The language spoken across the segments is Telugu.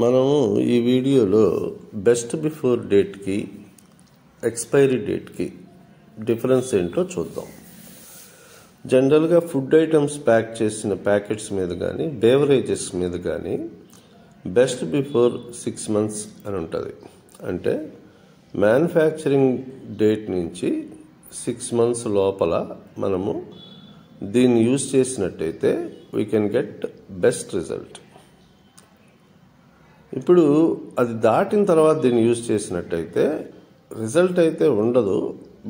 మనము ఈ వీడియోలో బెస్ట్ బిఫోర్ డేట్కి ఎక్స్పైరీ డేట్కి డిఫరెన్స్ ఏంటో చూద్దాం. జనరల్గా ఫుడ్ ఐటమ్స్ ప్యాక్ చేసిన ప్యాకెట్స్ మీద కానీ బేవరేజెస్ మీద కానీ బెస్ట్ బిఫోర్ 6 months అని ఉంటుంది. అంటే మ్యానుఫ్యాక్చరింగ్ డేట్ నుంచి 6 months లోపల మనము దీన్ని యూజ్ చేసినట్టయితే we can get best result. ఇప్పుడు అది దాటిన తర్వాత దీన్ని యూజ్ చేసినట్టయితే రిజల్ట్ అయితే ఉండదు,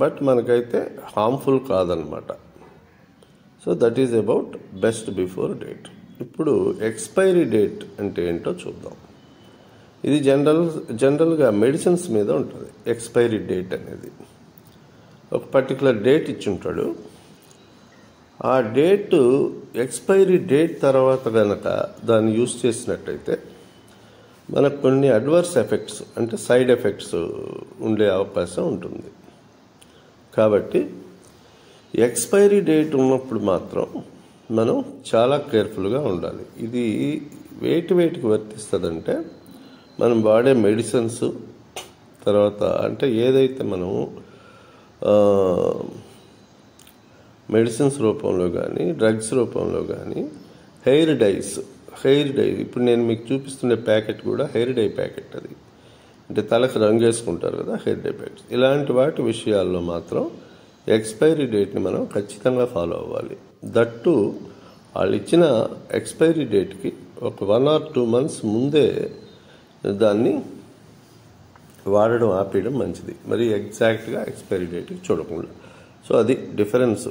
బట్ మనకైతే హార్మ్ఫుల్ కాదనమాట. So that is about best before date. ఇప్పుడు ఎక్స్పైరీ డేట్ అంటే ఏంటో చూద్దాం. ఇది జనరల్గా మెడిసిన్స్ మీద ఉంటుంది. ఎక్స్పైరీ డేట్ అనేది ఒక పర్టికులర్ డేట్ ఇచ్చి ఉంటాడు. ఆ డేటు ఎక్స్పైరీ డేట్ తర్వాత కనుక దాన్ని యూజ్ చేసినట్టయితే మనకు కొన్ని అడ్వర్స్ ఎఫెక్ట్స్ అంటే సైడ్ ఎఫెక్ట్స్ ఉండే అవకాశం ఉంటుంది. కాబట్టి ఎక్స్పైరీ డేట్ ఉన్నప్పుడు మాత్రం మనం చాలా కేర్ఫుల్గా ఉండాలి. ఇది వేటికి వర్తిస్తుందంటే మనం వాడే మెడిసిన్స్, తర్వాత అంటే ఏదైతే మనము మెడిసిన్స్ రూపంలో కానీ డ్రగ్స్ రూపంలో కానీ హెయిర్ డై ఇప్పుడు నేను మీకు చూపిస్తున్న ప్యాకెట్ కూడా హెయిర్ డై ప్యాకెట్. అది అంటే తలకు రంగు వేసుకుంటారు కదా, హెయిర్ డై ప్యాకెట్. ఇలాంటి వాటి విషయాల్లో మాత్రం ఎక్స్పైరీ డేట్ని మనం ఖచ్చితంగా ఫాలో అవ్వాలి. దట్టు వాళ్ళు ఇచ్చిన ఎక్స్పైరీ డేట్కి ఒక 1 or 2 months ముందే దాన్ని వాడడం ఆపేయడం మంచిది. మరి ఎగ్జాక్ట్గా ఎక్స్పైరీ డేట్కి చూడకుండా. సో అది డిఫరెన్స్.